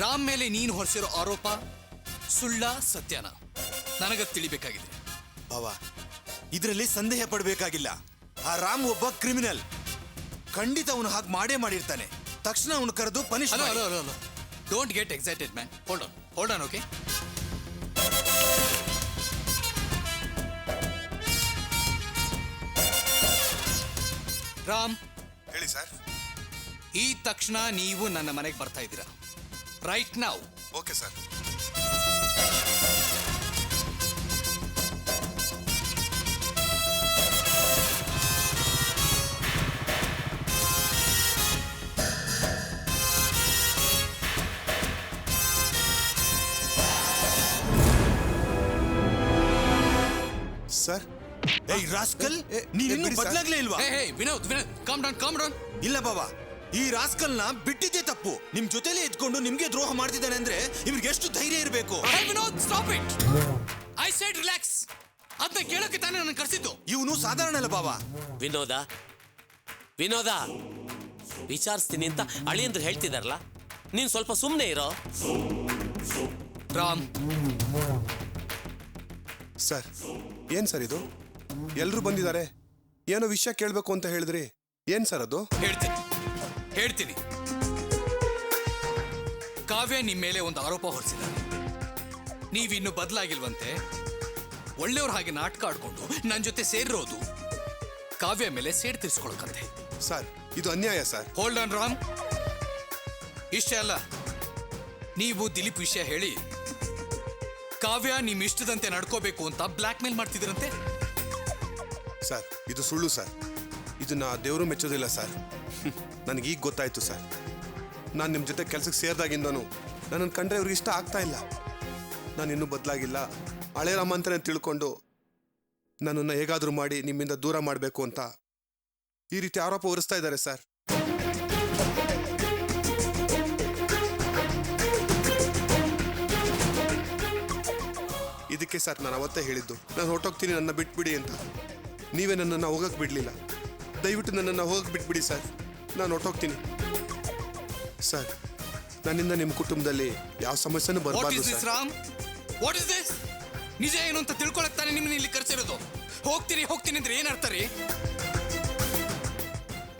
ರಾಮ್ ಮೇಲೆ ನೀನು ಹೊರಿಸಿರೋ ಆರೋಪ ಸುಳ್ಳ ಸತ್ಯನ ನನಗ ತಿಳಿಬೇಕಾಗಿದೆ. ಬಾವಾ, ಇದರಲ್ಲಿ ಸಂದೇಹ ಪಡಬೇಕಾಗಿಲ್ಲ. ಆ ರಾಮ್ ಒಬ್ಬ ಕ್ರಿಮಿನಲ್. ಖಂಡಿತ ಅವನು ಹಾಗೆ ಮಾಡೇ ಮಾಡಿರ್ತಾನೆ. ತಕ್ಷಣ ಅವನು ಕರೆದು ಪನಿಷ್ ಮಾಡಿ. Hello, don't get excited man. Hold on, okay? Ram, ಹೇಳಿ ಸರ್. ಈ ತಕ್ಷಣ ನೀವು ನನ್ನ ಮನೆಗೆ ಬರ್ತಾ ಇದ್ದೀರಾ. Right now. Okay sir. Sir, ಏಯ್ ರಾಸ್ಕಲ್, ನೀನಿನ್ನೂ ಬದಲಾಗ್ಲೇ ಇಲ್ವಾ? Vinod, calm down. ಇಲ್ಲ ಬಾಬಾ, ಈ ರಾಸ್ಕಲ್ನ ಬಿಟ್ಟಿದ್ದೇ ತಪ್ಪು. ನಿಮ್ ಜೊತೆಲೇ ಇದ್ಕೊಂಡು ನಿಮ್ಗೆ ದ್ರೋಹ ಮಾಡ್ತಿದ್ದಾನೆ ಅಂದ್ರೆ ಇವ್ರಿಗೆ ಎಷ್ಟು ಧೈರ್ಯ ಇರಬೇಕು? Vinod, stop it. I said relax. ಅದನ್ನ ಕೇಳಕ್ಕೆ ತಾನೇ ನನ್ನ ಕರೆಸಿದ್ದು. ಇವನು ಸಾಧಾರಣ ಅಲ್ಲ ಬಾಬಾ. ವಿನೋದ, ವಿಚಾರಿಸ್ತೀನಿ ಅಂತ ಅಳಿಯಂದ್ರು ಹೇಳ್ತಿದಾರಲ್ಲ, ನೀನ್ ಸ್ವಲ್ಪ ಸುಮ್ಮನೆ ಇರೋ. ರಾಮ್, ಸರ್, ಏನ್ ಸರ್ ಇದು? ಎಲ್ರು ಬಂದಿದ್ದಾರೆ, ಏನೋ ವಿಷಯ ಕೇಳಬೇಕು ಅಂತ ಹೇಳಿದ್ರಿ. ಏನ್ ಸರ್ ಅದು? ಹೇಳ್ತೀನಿ. ಕಾವ್ಯ ನಿಮ್ಮ ಮೇಲೆ ಒಂದು ಆರೋಪ ಹೊರಿಸಿದ್ದಾರೆ. ನೀವಿನ್ನು ಬದಲಾಗಿಲ್ವಂತೆ. ಒಳ್ಳೆಯವ್ರ ಹಾಗೆ ನಾಟಕ ಆಡ್ಕೊಂಡು ನನ್ನ ಜೊತೆ ಸೇರಿರೋದು ಕಾವ್ಯ ಮೇಲೆ ಸೇಡ್ ತೀರ್ಸ್ಕೊಳಕಂತೆ. ಸರ್, ಇದು ಅನ್ಯಾಯ ಸರ್. Hold on Ram. ಇಷ್ಟೇ ಅಲ್ಲ, ನೀವು ದಿಲೀಪ್ ವಿಷಯ ಹೇಳಿ ಕಾವ್ಯ ನಿಮ್ಮ ಇಷ್ಟದಂತೆ ನಡ್ಕೋಬೇಕು ಅಂತ ಬ್ಲ್ಯಾಕ್ ಮೇಲ್ ಮಾಡ್ತಿದ್ರಂತೆ. ಸರ್, ಇದು ಸುಳ್ಳು ಸರ್. ಇದನ್ನ ದೇವರು ಮೆಚ್ಚೋದಿಲ್ಲ ಸರ್. ನನಗೀಗ ಗೊತ್ತಾಯ್ತು ಸರ್. ನಾನು ನಿಮ್ಮ ಜೊತೆ ಕೆಲಸಕ್ಕೆ ಸೇರಿದಾಗಿಂದನು ನನ್ನನ್ನು ಕಂಡ್ರೆ ಅವ್ರಿಗೆ ಇಷ್ಟ ಆಗ್ತಾ ಇಲ್ಲ. ನಾನು ಇನ್ನೂ ಬದಲಾಗಿಲ್ಲ, ಹಳೆ ರಾಮ ಅಂತಲೇ ತಿಳ್ಕೊಂಡು ನನ್ನನ್ನು ಹೇಗಾದರೂ ಮಾಡಿ ನಿಮ್ಮಿಂದ ದೂರ ಮಾಡಬೇಕು ಅಂತ ಈ ರೀತಿ ಆರೋಪ ಹೊರಿಸ್ತಾ ಇದ್ದಾರೆ ಸರ್. ಇದಕ್ಕೆ ಸರ್ ನಾನು ಅವತ್ತೇ ಹೇಳಿದ್ದು, ನಾನು ಹೊರಟೋಗ್ತೀನಿ, ನನ್ನ ಬಿಟ್ಬಿಡಿ ಅಂತ. ನೀವೇ ನನ್ನನ್ನು ಹೋಗಕ್ಕೆ ಬಿಡಲಿಲ್ಲ. ದಯವಿಟ್ಟು ನನ್ನನ್ನು ಹೋಗಕ್ಕೆ ಬಿಟ್ಬಿಡಿ ಸರ್, ನಾನು ಹೊರಟೋಗ್ತೀನಿ ಸರ್. ನನ್ನಿಂದ ನಿಮ್ಮ ಕುಟುಂಬದಲ್ಲಿ ಯಾವ ಸಮಸ್ಯೆನೂ ಬರಬಾರ್ದು sir. Ram, what is this? ನಿಜ ಏನು ಅಂತ ತಿಳ್ಕೊಳಕ್ ತಾನೆ ನಿಮ್ಮನ್ನ ಇಲ್ಲಿ ಕರ್ಸಿರೋದು. ಹೋಗ್ತೀನಿ ಅಂದ್ರೆ ಏನರ್ಥ ರೀ?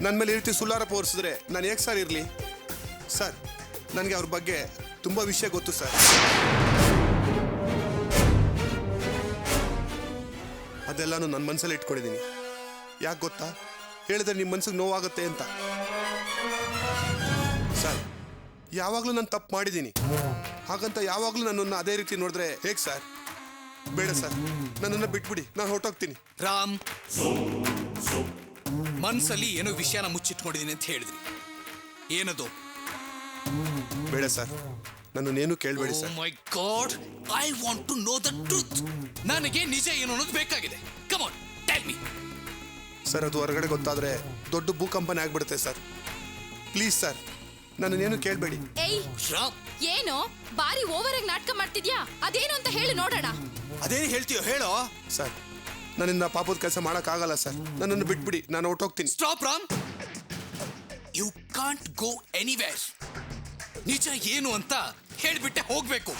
ನನ್ನ ಮೇಲೆ ಈ ರೀತಿ ಸುಳ್ಳಾರೋಪ ಹೊರಿಸಿದ್ರೆ ನಾನು ಹೇಗೆ ಸರ್ ಇರಲಿ? ಸರ್, ನನಗೆ ಅವ್ರ ಬಗ್ಗೆ ತುಂಬ ವಿಷಯ ಗೊತ್ತು ಸರ್. ಅದೆಲ್ಲಾನು ನನ್ನ ಮನಸ್ಸಲ್ಲಿ ಇಟ್ಕೊಂಡಿದ್ದೀನಿ. ಯಾಕೆ ಗೊತ್ತಾ? ಹೇಳಿದ್ರೆ ನಿಮ್ಮ ಮನ್ಸಿಗೆ ನೋವಾಗುತ್ತೆ ಅಂತ. ಸರ್, ಯಾವಾಗಲೂ ನಾನು ತಪ್ಪು ಮಾಡಿದ್ದೀನಿ, ಹಾಗಂತ ಯಾವಾಗಲೂ ನನ್ನನ್ನು ಅದೇ ರೀತಿ ನೋಡಿದ್ರೆ ಹೇಗೆ ಸರ್? ಬೇಡ ಸರ್, ನನ್ನನ್ನು ಬಿಟ್ಬಿಡಿ, ನಾನು ಹೊರಟೋಗ್ತೀನಿ. ರಾಮ್, ಮನ್ಸಲ್ಲಿ ಏನೋ ವಿಷಯನ ಮುಚ್ಚಿಟ್ಕೊಂಡಿದ್ದೀನಿ ಅಂತ ಹೇಳಿದ್ರಿ. ಏನದು? ಬೇಡ ಸರ್, ನನ್ನನ್ನೇನು ಕೇಳಬೇಡಿ sir. My god, I want to know the truth. ನನಗೆ ನಿಜ ಏನು ಅನ್ನೋದು ಬೇಕಾಗಿದೆ. Come on, tell me. Sir, ಅದು ಹೊರಗಡೆ ಗೊತ್ತಾದ್ರೆ ದೊಡ್ಡ ಭೂಕಂಪನೆ ಆಗ್ಬಿಡುತ್ತೆ ಸರ್. ಪ್ಲೀಸ್ ಸರ್, ನನ್ನನ್ನೇನು ಕೇಳಬೇಡಿ. ಏಯ್, ಏನು ಬಾರಿ ಓವರ್ ಆಗಿ ನಾಟಕ ಮಾಡ್ತಿದ್ಯಾ? ಅದೇನು ಅಂತ ಹೇಳಿ ನೋಡೋಣ. ಅದೇನು ಹೇಳ್ತೀಯೋ ಹೇಳೋ. ಸರ್, ನನ್ನಿಂದ ಪಾಪದ ಕೆಲಸ ಮಾಡೋಕ್ಕಾಗಲ್ಲ ಸರ್, ನನ್ನನ್ನು ಬಿಟ್ಬಿಡಿ, ನಾನು ಹೊರಟೋಗ್ತೀನಿ. Stop Ram, you can't go anywhere. ನಿಜ ಏನು ಅಂತ ಹೇಳ್ಬಿಟ್ಟೆ ಹೋಗ್ಬೇಕು.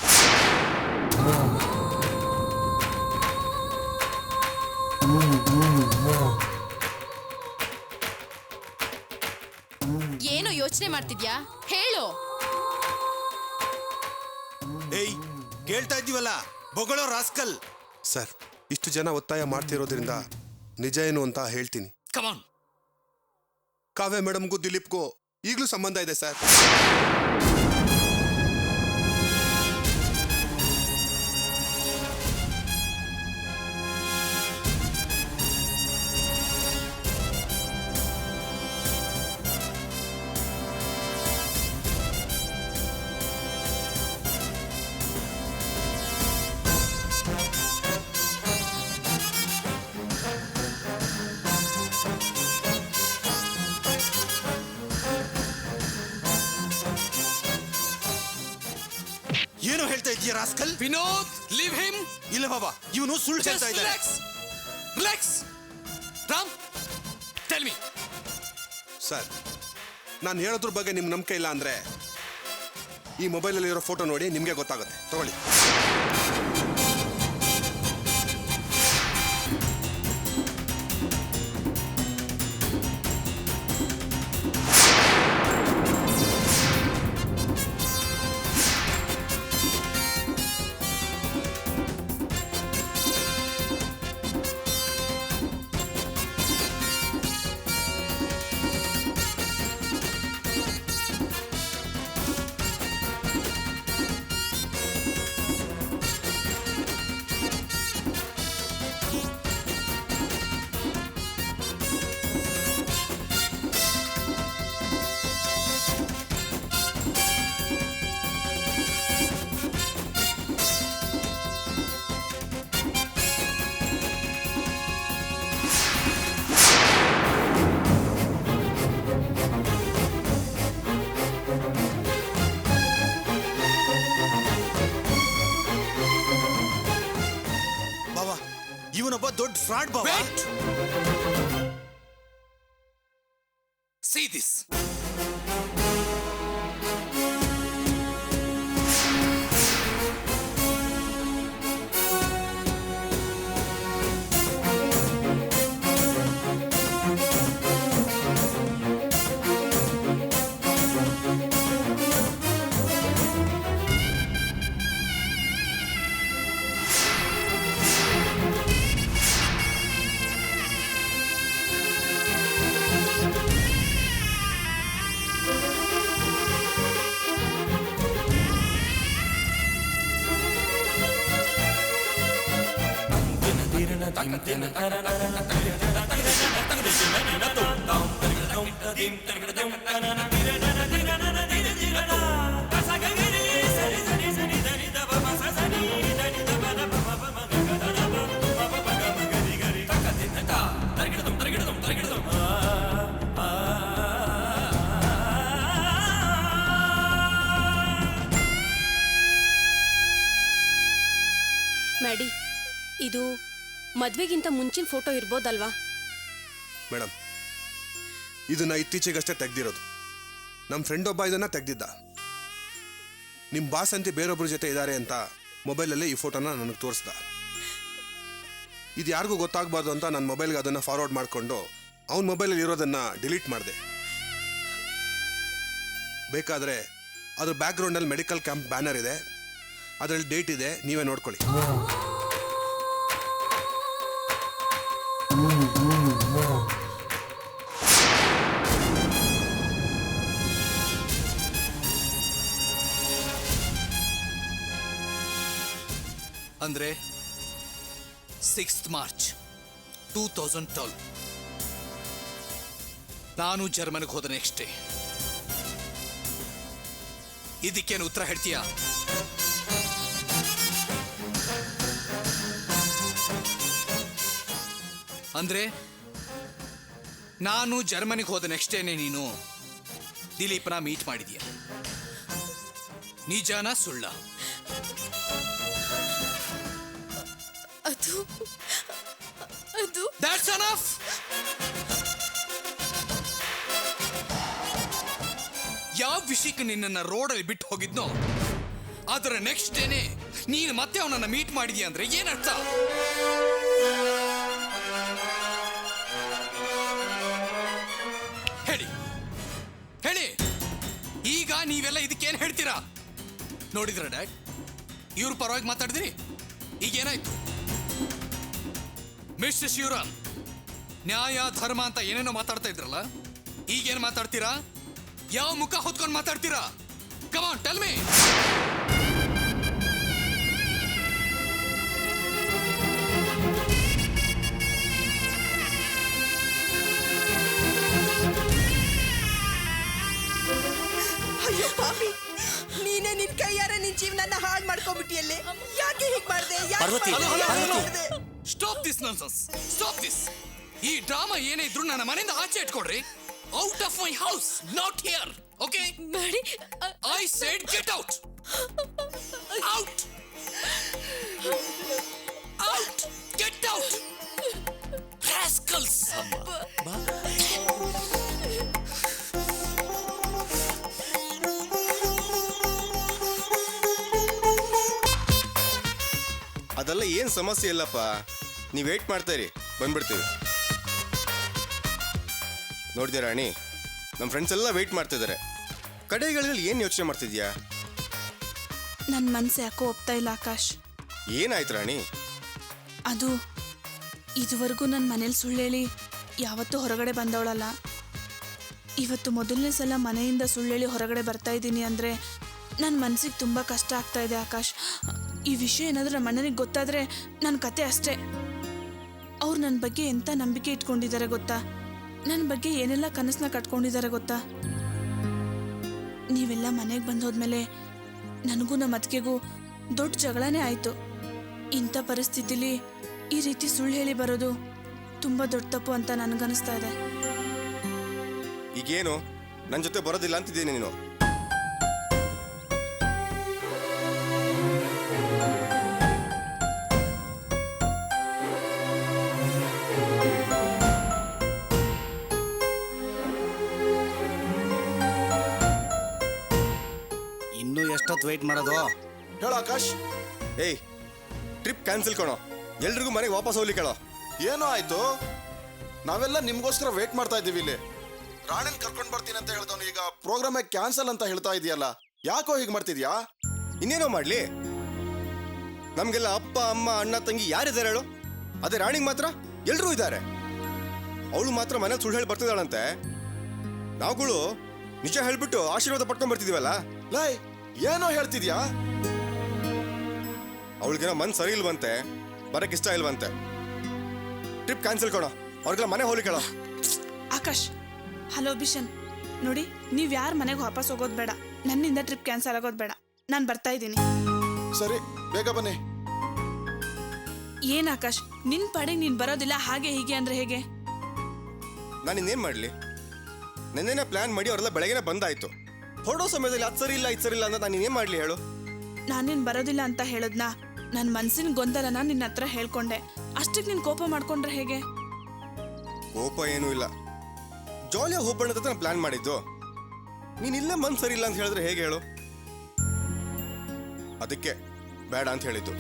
ಏನೋ ಯೋಚನೆ ಮಾಡ್ತಿದ್ಯಾ? ಹೇಳು. ಏಯ್, ಕೇಳ್ತಾ ಇದ್ದೀವಲ್ಲ, ಬೊಗಳೋ ರಾಸ್ಕಲ್. ಸರ್, ಇಷ್ಟು ಜನ ಒತ್ತಾಯ ಮಾಡ್ತಿರೋದ್ರಿಂದ ನಿಜ ಏನು ಅಂತ ಹೇಳ್ತೀನಿ. Come on. ಕಾವ್ಯ ಮೇಡಮ್ಗೂ ದಿಲೀಪ್ಗೂ ಈಗಲೂ ಸಂಬಂಧ ಇದೆ ಸರ್. ಏನು ಹೇಳ್ತಾ ಇದೀಯ ರಾಸ್ಕಲ್? Vinod, leave him. ಇಲ್ಲ ಬಾಬಾ, ಇವನು ಸುಳ್ಳು ಹೇಳ್ತಾ ಇದ್ದಾನೆ. Relax. Ram, tell me. Sir, ನಾನು ಹೇಳೋದ್ರ ಬಗ್ಗೆ ನಿಮ್ಗೆ ನಂಬಿಕೆ ಇಲ್ಲ ಅಂದ್ರೆ ಈ ಮೊಬೈಲಲ್ಲಿ ಇರೋ ಫೋಟೋ ನೋಡಿ ನಿಮಗೆ ಗೊತ್ತಾಗುತ್ತೆ, ತಗೊಳ್ಳಿ. ಇವನೊಬ್ಬ ದೊಡ್ಡ ಫ್ರಾಡ್ ಬಾವ. Wait! See this. ಮ್ಯಾಡಿ, ಇದು ಮದ್ವೆಗಿಂತ ಮುಂಚಿನ ಫೋಟೋ ಇರ್ಬೋದಲ್ವಾ? ಮೇಡಮ್, ಇದನ್ನ ಇತ್ತೀಚೆಗಷ್ಟೇ ತೆಗ್ದಿರೋದು. ನಮ್ಮ ಫ್ರೆಂಡ್ ಒಬ್ಬ ಇದನ್ನ ತೆಗ್ದಿದ್ದ. ನಿಮ್ಮ ಬಾಸ್ ಅಂತ ಬೇರೊಬ್ಬರ ಜೊತೆ ಇದ್ದಾರೆ ಅಂತ ಮೊಬೈಲಲ್ಲಿ ಈ ಫೋಟೋನ ನನಗೆ ತೋರಿಸ್ದ. ಇದು ಯಾರಿಗೂ ಗೊತ್ತಾಗಬಾರ್ದು ಅಂತ ನನ್ನ ಮೊಬೈಲ್ಗೆ ಅದನ್ನು ಫಾರ್ವರ್ಡ್ ಮಾಡಿಕೊಂಡು ಅವನ ಮೊಬೈಲಲ್ಲಿ ಇರೋದನ್ನು ಡಿಲೀಟ್ ಮಾಡಿದೆ. ಬೇಕಾದರೆ ಅದ್ರ ಬ್ಯಾಕ್ಗ್ರೌಂಡಲ್ಲಿ ಮೆಡಿಕಲ್ ಕ್ಯಾಂಪ್ ಬ್ಯಾನರ್ ಇದೆ, ಅದರಲ್ಲಿ ಡೇಟ್ ಇದೆ, ನೀವೇ ನೋಡ್ಕೊಳ್ಳಿ. ಅಂದ್ರೆ 6th March 2012 ನಾನು ಜರ್ಮನಿಗೆ ಹೋದ ನೆಕ್ಸ್ಟ್ ಡೇ. ಇದಕ್ಕೇನು ಉತ್ತರ ಹೇಳ್ತೀಯಾ? ಅಂದ್ರೆ ನಾನು ಜರ್ಮನಿಗೆ ಹೋದ ನೆಕ್ಸ್ಟ್ ಡೇನೆ ನೀನು ದಿಲೀಪ್ನ ಮೀಟ್ ಮಾಡಿದೀಯ. ನಿಜಾನ ಸುಳ್ಳ? ಅದು That's enough. ಯಾವ ವಿಷಯಕ್ಕೆ ನಿನ್ನನ್ನ ರೋಡಲ್ಲಿ ಬಿಟ್ಟು ಹೋಗಿದ್ನೋ ಅದರ ನೆಕ್ಸ್ಟ್ ಡೇನೆ ನೀನು ಮತ್ತೆ ಅವನನ್ನ ಮೀಟ್ ಮಾಡಿದ್ಯಾ ಅಂದ್ರೆ ಏನರ್ಥ? ಹೇಳಿ ಹೇಳಿ, ಈಗ ನೀವೆಲ್ಲ ಇದಕ್ಕೇನು ಹೇಳ್ತೀರಾ? ನೋಡಿದ್ರ ಡ್ಯಾಡ್, ಇವ್ರ ಪರವಾಗಿ ಮಾತಾಡಿದ್ರಿ, ಈಗೇನಾಯ್ತು? ಮಿಸ್ಟರ್ ಶಿವರಾಮ್, ನ್ಯಾಯ ಧರ್ಮ ಅಂತ ಏನೇನೋ ಮಾತಾಡ್ತಾ ಇದ್ರಲ್ಲ, ಈಗೇನು ಮಾತಾಡ್ತೀರಾ? ಯಾವ ಮುಖ ಹೊತ್ಕೊಂಡು ಮಾತಾಡ್ತೀರಾ? Come on, tell me. ಅಯ್ಯೋ ಪಾಪಿ, ನೀನೇ ನಿನ್ ಕೈಯಾರ ನಿನ್ ಜೀವನನ ಹಾಳು ಮಾಡ್ಕೊಂಡ್ಬಿಟ್ಟಿಯಲ್ಲೇ. ಯಾಕೆ ಹೀಗ್ ಮಾಡ್ದೆ? Parvati, Parvati. Stop this nonsense, stop this. ಈ ಡ್ರಾಮಾ ಏನೇ ಇದ್ರು ನನ್ನ ಮನೆಯಿಂದ ಆಚೆ ಇಟ್ಕೊಡ್ರಿ. Out of my house, not here. Okay Maddy, I said get out. Out, out, get out. Rascals. ಅದೆಲ್ಲ ಏನು ಸಮಸ್ಯೆ ಇಲ್ಲಪ್ಪ, ನೀವು ವೇಟ್ ಮಾಡ್ತಾ ಇರಿ, ಬಂದ್ಬಿಡ್ತೀವಿ. ನೋಡಿದ್ಯಾ ರಾಣಿ, ನಮ್ಮ ಫ್ರೆಂಡ್ಸ್ ಎಲ್ಲ ವೆಯ್ಟ್ ಮಾಡ್ತಿದ್ದಾರೆ. ಕಡೆಗಳಲ್ಲಿ ಏನು ಯೋಚನೆ ಮಾಡ್ತಿದ್ಯಾ? ನನ್ನ ಮನಸ್ಸು ಯಾಕೋ ಒಪ್ತಾ ಇಲ್ಲ ಆಕಾಶ್. ಏನಾಯ್ತು ರಾಣಿ? ಅದು ಇದುವರೆಗೂ ನನ್ನ ಮನೇಲಿ ಸುಳ್ಳು ಹೇಳಿ ಯಾವತ್ತೂ ಹೊರಗಡೆ ಬಂದವಳಲ್ಲ. ಇವತ್ತು ಮೊದಲನೇ ಸಲ ಮನೆಯಿಂದ ಸುಳ್ಳು ಹೇಳಿ ಹೊರಗಡೆ ಬರ್ತಾ ಇದ್ದೀನಿ ಅಂದರೆ ನನ್ನ ಮನಸ್ಸಿಗೆ ತುಂಬ ಕಷ್ಟ ಆಗ್ತಾ ಇದೆ ಆಕಾಶ್. ಈ ವಿಷಯ ಏನಾದರೂ ನಮ್ಮ ಮನೆಗೆ ಗೊತ್ತಾದರೆ ನನ್ನ ಕತೆ ಅಷ್ಟೇ. ಅವ್ರು ನನ್ನ ಬಗ್ಗೆ ಎಂಥ ನಂಬಿಕೆ ಇಟ್ಕೊಂಡಿದ್ದಾರೆ ಗೊತ್ತಾ? ನನ್ನ ಬಗ್ಗೆ ಏನೆಲ್ಲ ಕನಸನ್ನ ಕಟ್ಕೊಂಡಿದ್ದಾರೆ ಗೊತ್ತಾ? ನೀವೆಲ್ಲ ಮನೆಗೆ ಬಂದು ಹೋದ್ಮೇಲೆ ನನಗೂ ನಮ್ಮ ಅತ್ತಿಗೆಗೂ ದೊಡ್ಡ ಜಗಳನೇ ಆಯಿತು. ಇಂಥ ಪರಿಸ್ಥಿತಿಲಿ ಈ ರೀತಿ ಸುಳ್ಳು ಹೇಳಿ ಬರೋದು ತುಂಬ ದೊಡ್ಡ ತಪ್ಪು ಅಂತ ನನಗನ್ನಿಸ್ತಾ ಇದೆ. ಈಗೇನು ನನ್ನ ಜೊತೆ ಬರೋದಿಲ್ಲ ಅಂತಿದ್ದೀನಿ ನೀನು? ಇನ್ನೂ ಎಷ್ಟೊತ್ತು ವೆಯ್ಟ್ ಮಾಡೋದು? ಹೇಳೋ ಆಕಾಶ್. ಏಯ್, ಟ್ರಿಪ್ ಕ್ಯಾನ್ಸಲ್ ಕಣೋ, ಎಲ್ರಿಗೂ ಮನೆಗೆ ವಾಪಸ್ ಹೋಗ್ಲಿ ಕೇಳೋ. ಏನೋ ಆಯ್ತು, ನಾವೆಲ್ಲ ನಿಮ್ಗೋಸ್ಕರ ವೇಟ್ ಮಾಡ್ತಾ ಇದ್ದೀವಿ ಇಲ್ಲಿ. ರಾಣಿನ್ ಕರ್ಕೊಂಡು ಬರ್ತೀನಿ ಅಂತ ಹೇಳ್ದವನು ಈಗ ಪ್ರೋಗ್ರಾಮೇ ಕ್ಯಾನ್ಸಲ್ ಅಂತ ಹೇಳ್ತಾ ಇದೆಯಲ್ಲ, ಯಾಕೋ ಹೀಗೆ ಮಾಡ್ತಿದ್ಯಾ? ಇನ್ನೇನೋ ಮಾಡ್ಲಿ, ನಮ್ಗೆಲ್ಲ ಅಪ್ಪ ಅಮ್ಮ ಅಣ್ಣ ತಂಗಿ ಯಾರಿದ್ದಾರೆ ಹೇಳು? ಅದೇ ರಾಣಿಗೆ ಮಾತ್ರ ಎಲ್ರೂ ಇದ್ದಾರೆ. ಅವಳು ಮಾತ್ರ ಮನೇಲಿ ಸುಳ್ಳು ಹೇಳಿ ಬರ್ತಿದ್ದಾಳಂತೆ. ನಾವುಗಳು ನಿಜ ಹೇಳ್ಬಿಟ್ಟು ಆಶೀರ್ವಾದ ಪಡ್ಕೊಂಡ್ ಬರ್ತಿದೀವಲ್ಲ. ಲೈ, ಏನೋ ಹೇಳ್ತಿದ್ಯಾ? ಅವಳಿಗೇನೋ ಮನ್ ಸರಿ ಇಲ್ವಂತೆ, ಬರಕ್ ಇಷ್ಟ ಇಲ್ವಂತೆ. ಟ್ರಿಪ್ ಕ್ಯಾನ್ಸಲ್ ಕಣೋ, ಅವ್ರಿಗೆಲ್ಲ ಮನೆ ಹೋಗ್ಲಿ ಕೇಳೋ. ಆಕಾಶ್, ಹಲೋ ಬಿಷನ್, ನೋಡಿ, ನೀವು ಯಾರು ಮನೆಗೆ ವಾಪಸ್ ಹೋಗೋದು ಬೇಡ. ನನ್ನಿಂದ ಟ್ರಿಪ್ ಕ್ಯಾನ್ಸಲ್ ಆಗೋದು ಬೇಡ. ನಾನು ಬರ್ತಾ ಇದ್ದೀನಿ. ಸರಿ, ಬೇಗ ಬನ್ನಿ. ಏನು ಆಕಾಶ್, ನಿನ್ನ ಪಾಡಿಗೆ ನೀನು ಬರೋದಿಲ್ಲ ಹಾಗೆ ಹೀಗೆ ಅಂದರೆ ಹೇಗೆ? ನಾನು ಇನ್ನೇನು ಮಾಡಲಿ? ನೆನ್ನೆನೇ ಪ್ಲಾನ್ ಮಾಡಿ ಅವರೆಲ್ಲ ಬೆಳಗ್ಗೆನೇ ಬಂದಾಯ್ತು. ಹೊರಡೋ ಸಮಯದಲ್ಲಿ ಅದು ಸರಿ ಇಲ್ಲ ಇದು ಸರಿ ಇಲ್ಲ ಅಂತ ನಾನು ಇನ್ನೇನು ಮಾಡಲಿ ಹೇಳು? ನಾನೇನು ಬರೋದಿಲ್ಲ ಅಂತ ಹೇಳದ್ನಾ? ನನ್ನ ಮನಸ್ಸಿನ ಗೊಂದಲನ ನಿನ್ನ ಹತ್ರ ಹೇಳ್ಕೊಂಡೆ. ಅಷ್ಟಕ್ಕೆ ನೀನು ಕೋಪ ಮಾಡ್ಕೊಂಡ್ರೆ ಹೇಗೆ? ಕೋಪ ಏನೂ ಇಲ್ಲ, ಜಾಲಿಯಾಗಿ ಹೋಗ್ಬಣ್ಣ ಅಂತ ನಾನು ಪ್ಲಾನ್ ಮಾಡಿದ್ದು. ನೀನು ಇಲ್ಲೇ ಮನ್ಸು ಸರಿ ಇಲ್ಲ ಅಂತ ಹೇಳಿದ್ರೆ ಹೇಗೆ ಹೇಳು? ಅದಕ್ಕೆ ಬೇಡ ಅಂತ ಹೇಳಿದ್ದು.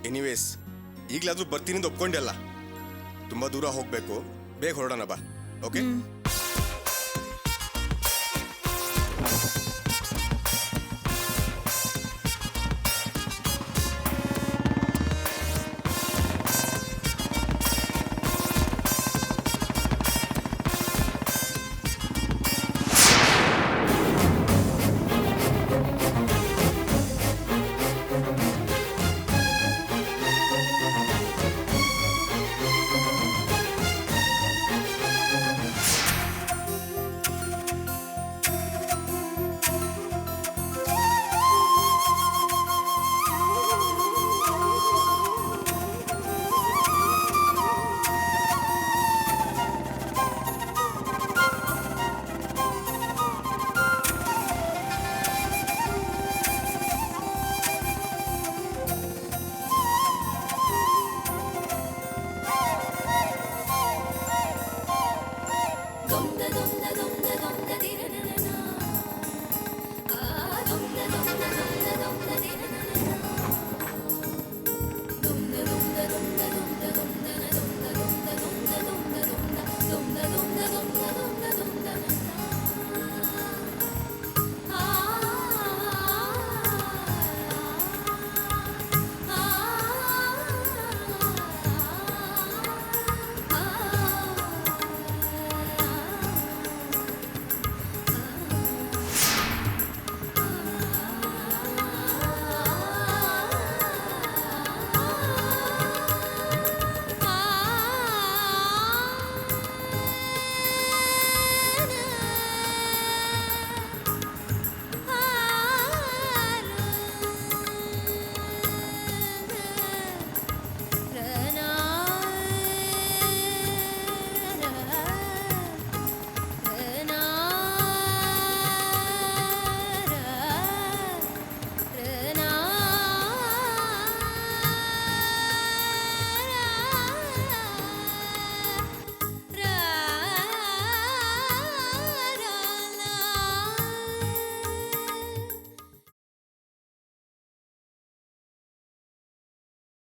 ಎನಿವೇಸ್, ಈಗಲಾದ್ರೂ ಬರ್ತೀನಿ ಅಂತ ಒಪ್ಕೊಂಡೆ ಅಲ್ಲ. ತುಂಬ ದೂರ ಹೋಗಬೇಕು, ಬೇಗ ಹೊರಡೋಣ ಬಾ. ಓಕೆ?